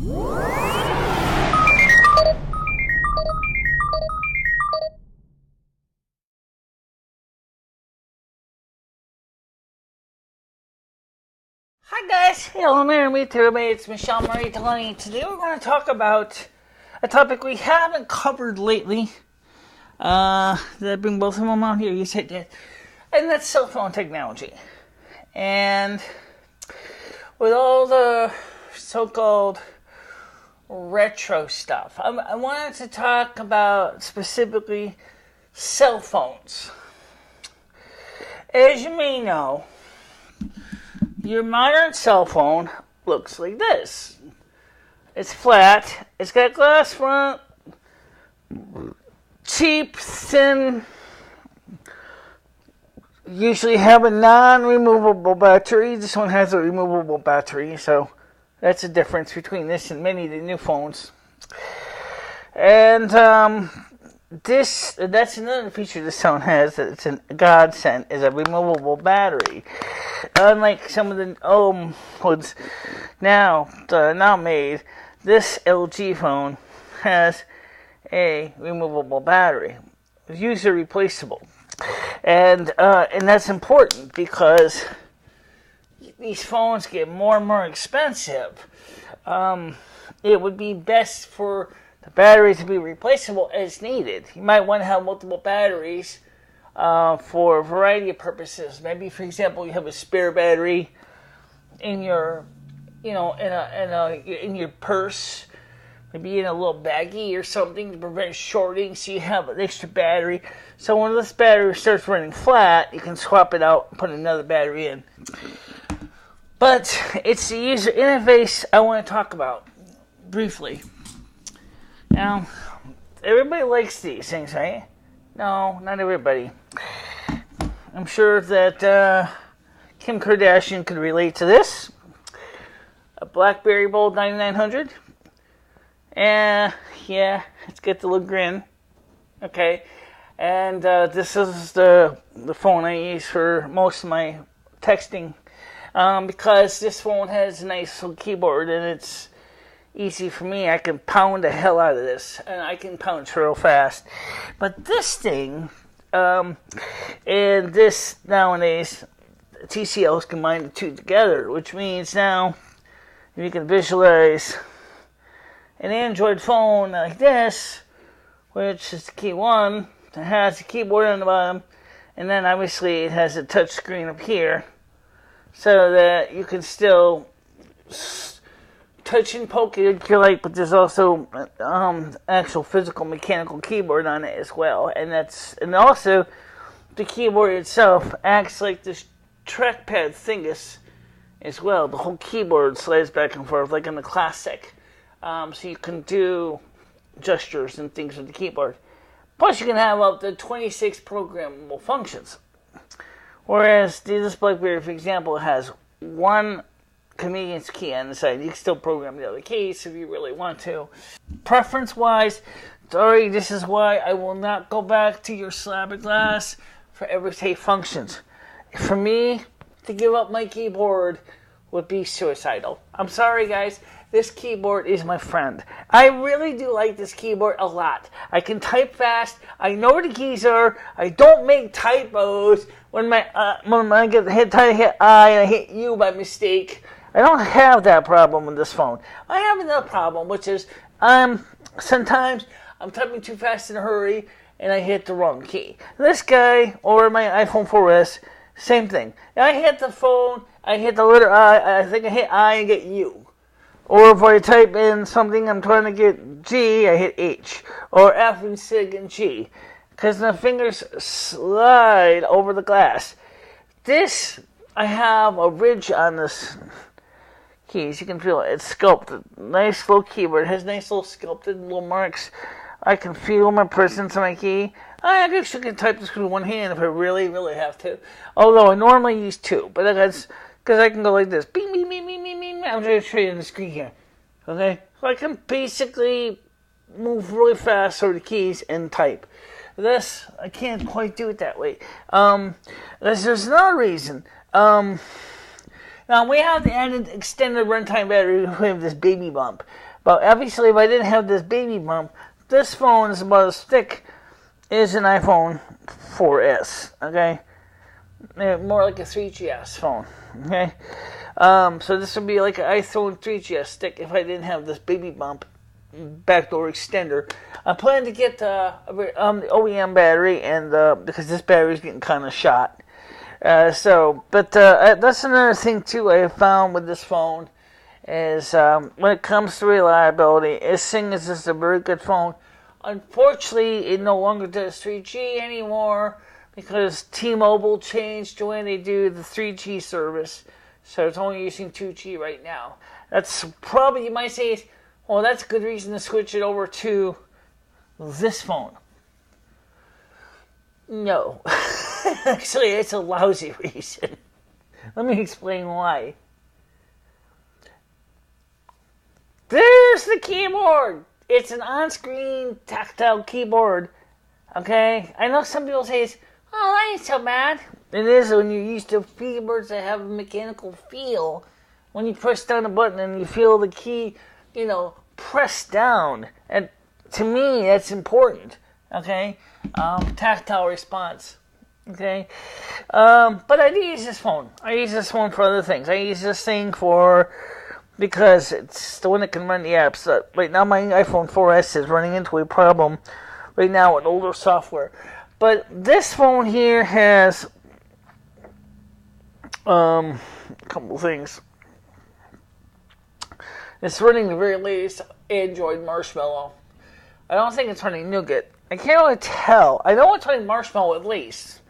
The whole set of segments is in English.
Hi guys, hello there, meet everybody, it's MicheleMarieDalene. Today we're going to talk about a topic we haven't covered lately. Did I bring both of them out here? Yes, I did. And that's cell phone technology. And with all the so-called retro stuff, I wanted to talk about specifically cell phones. As you may know, your modern cell phone looks like this. It's flat, it's got glass front, cheap, thin, usually have a non-removable battery. This one has a removable battery, so that's the difference between this and many of the new phones. And that's another feature this phone has that it's a godsend, is a removable battery. Unlike some of the ones now made, this LG phone has a removable battery. It's user replaceable. And that's important because these phones get more and more expensive. It would be best for the battery to be replaceable as needed. You might want to have multiple batteries for a variety of purposes. Maybe, for example, you have a spare battery in your, in your purse, maybe in a little baggie or something to prevent shorting. So you have an extra battery. So when this battery starts running flat, you can swap it out and put another battery in. But it's the user interface I want to talk about briefly. Now, everybody likes these things, right? No, not everybody. I'm sure that Kim Kardashian could relate to this. A Blackberry Bold 9900. Yeah, it's got the little grin. Okay. And this is the phone I use for most of my texting. Because this phone has a nice little keyboard and it's easy for me. I can pound the hell out of this, and I can punch real fast. But this thing, and this nowadays, TCLs combine the two together, which means now you can visualize an Android phone like this, which is the key one, that has a keyboard on the bottom, and then obviously it has a touch screen up here, so that you can still touch and poke it if you like, but there's also actual physical mechanical keyboard on it as well, and also the keyboard itself acts like this trackpad thingus as well. The whole keyboard slides back and forth like in the classic, so you can do gestures and things with the keyboard. Plus, you can have up to 26 programmable functions, whereas this BlackBerry, for example, has one convenience key on the side. You can still program the other keys if you really want to. Preference-wise, sorry, this is why I will not go back to your slab of glass for everyday functions. For me, to give up my keyboard would be suicidal. I'm sorry, guys. This keyboard is my friend. I really do like this keyboard a lot. I can type fast. I know where the keys are. I don't make typos. When I hit I and I hit U by mistake, I don't have that problem with this phone. I have another problem, which is sometimes I'm typing too fast in a hurry and I hit the wrong key. This guy, or my iPhone 4S, same thing. I hit the phone, I hit the letter I think I hit I and get U. Or if I type in something I'm trying to get G, I hit H. Or F and SIG and G. Because the fingers slide over the glass. This, I have a ridge on this keys. You can feel it. It's sculpted. Nice little keyboard. It has nice little sculpted little marks. I can feel my presence on my key. I actually can type this with one hand if I really, really have to. Although I normally use two. But that's because I can go like this. Bing, bing, bing, bing, bing, bing. I'm just showing you on the screen here. Okay? So I can basically move really fast over the keys and type. This, I can't quite do it that way. There's another reason. Now, we have the added extended runtime battery. We have this baby bump. But obviously, if I didn't have this baby bump, this phone is about as thick as an iPhone 4S, okay? More like a 3GS phone, okay? So this would be like an iPhone 3GS stick if I didn't have this baby bump backdoor extender. I plan to get the OEM battery, and because this battery is getting kind of shot. That's another thing too I have found with this phone is when it comes to reliability, this thing is just a very good phone. Unfortunately, it no longer does 3G anymore because T-Mobile changed the way they do the 3G service, so it's only using 2G right now. That's probably, you might say, well, that's a good reason to switch it over to this phone. No. Actually, it's a lousy reason. Let me explain why. There's the keyboard. It's an on-screen tactile keyboard. Okay? I know some people say, oh, that ain't so bad. It is when you're used to keyboards that have a mechanical feel. When you press down a button and you feel the key, press down. And to me, that's important. Okay? Tactile response. Okay? But I do use this phone. I use this phone for other things. I use this thing because it's the one that can run the apps. Right now, my iPhone 4S is running into a problem right now with older software. But this phone here has a couple things. It's running the very latest Android Marshmallow. I don't think it's running Nougat. I can't really tell. I know it's running Marshmallow at least.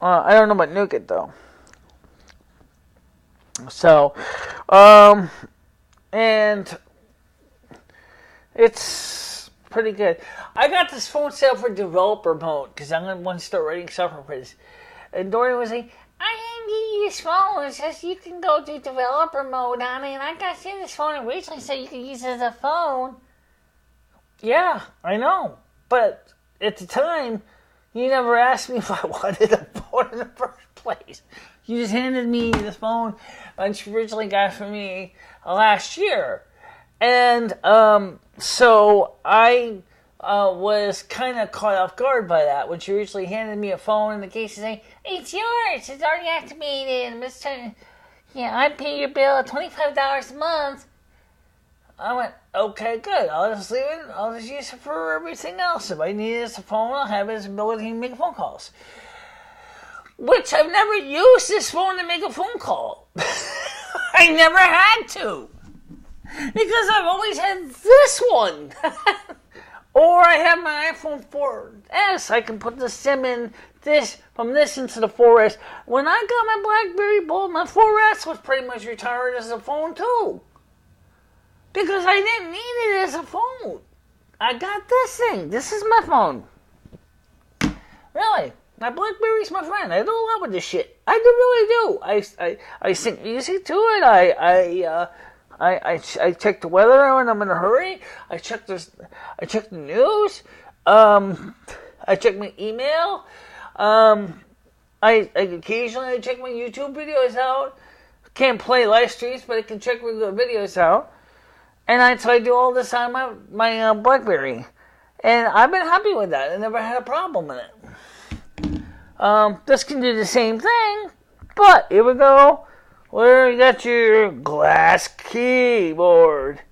I don't know about Nougat though. So, and it's pretty good. I got this phone set up for developer mode because I'm going to start writing software for this. And Dorian was like, I didn't need this phone. It says you can go do developer mode on it. And I got to this phone originally so you can use it as a phone. Yeah, I know. But at the time, you never asked me if I wanted a phone in the first place. You just handed me the phone that you originally got for me last year. And so I was kind of caught off guard by that when she originally handed me a phone in the case saying, it's yours, it's already activated. I'm just trying to, I pay your bill at $25 a month. I went, okay, good. I'll just leave it. I'll just use it for everything else. If I need it as a phone, I'll have its ability to make phone calls. Which I've never used this phone to make a phone call. I never had to. Because I've always had this one. Or I have my iPhone 4S. I can put the SIM in from this into the 4S. When I got my Blackberry Bold, my 4S was pretty much retired as a phone too. Because I didn't need it as a phone. I got this thing. This is my phone. Really. My BlackBerry's my friend. I do a lot with this shit. I really do. I sync music to it. I check the weather when I'm in a hurry. I check the news. I check my email. I occasionally check my YouTube videos out. Can't play live streams, but I can check regular videos out. And so I do all this on my BlackBerry, and I've been happy with that. I never had a problem with it. This can do the same thing, but here we go. Where you got your glass keyboard.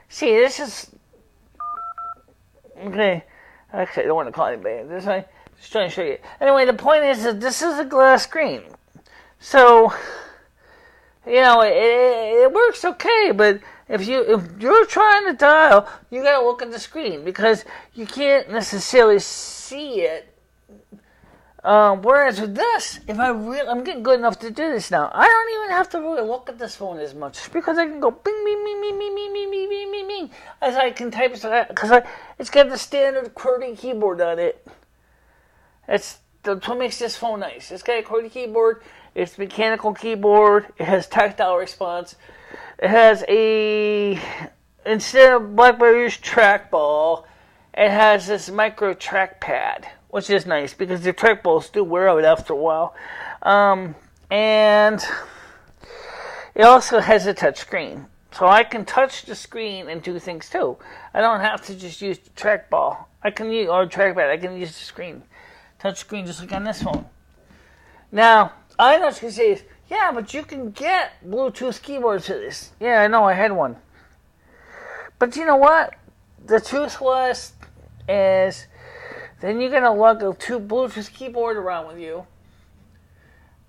See, this is okay. Actually, I don't want to call anybody. Just trying to show you. Anyway, the point is that this is a glass screen, so it works okay. But if you're trying to dial, you gotta look at the screen because you can't necessarily see it. Whereas with this, if I'm getting good enough to do this now, I don't even have to really look at this phone as much because I can go bing, bing, bing, bing, bing, bing, bing, bing, bing, bing, bing, as I can type it because it's got the standard QWERTY keyboard on it. That's what makes this phone nice. It's got a QWERTY keyboard. It's a mechanical keyboard. It has tactile response. It has instead of BlackBerry's trackball, it has this micro trackpad, which is nice because the trackballs do wear out after a while. And it also has a touch screen. So I can touch the screen and do things too. I don't have to just use the trackball. I can use, or trackpad, I can use the screen. Touch screen just like on this phone. Now, I know what you're going to say, yeah, but you can get Bluetooth keyboards for this. Yeah, I know, I had one. But you know what? The truth is then you're going to lug a Bluetooth keyboard around with you,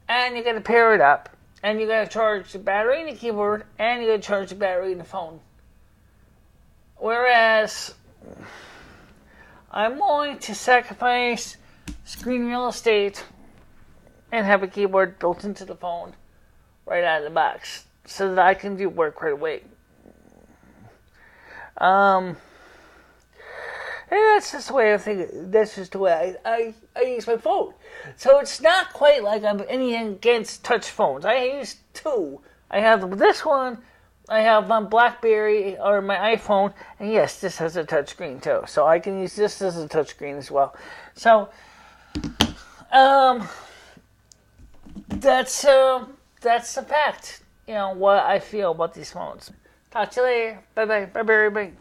and you're going to pair it up, and you're going to charge the battery in the keyboard, and you're going to charge the battery in the phone. Whereas, I'm willing to sacrifice screen real estate and have a keyboard built into the phone right out of the box so that I can do work right away. And that's just the way I think. That's just the way I use my phone. So it's not quite like I'm anything against touch phones. I use two. I have this one. I have my Blackberry or my iPhone, and yes, this has a touch screen too. So I can use this as a touch screen as well. So, that's the fact. You know what I feel about these phones. Talk to you later. Bye bye. Bye bye. Bye.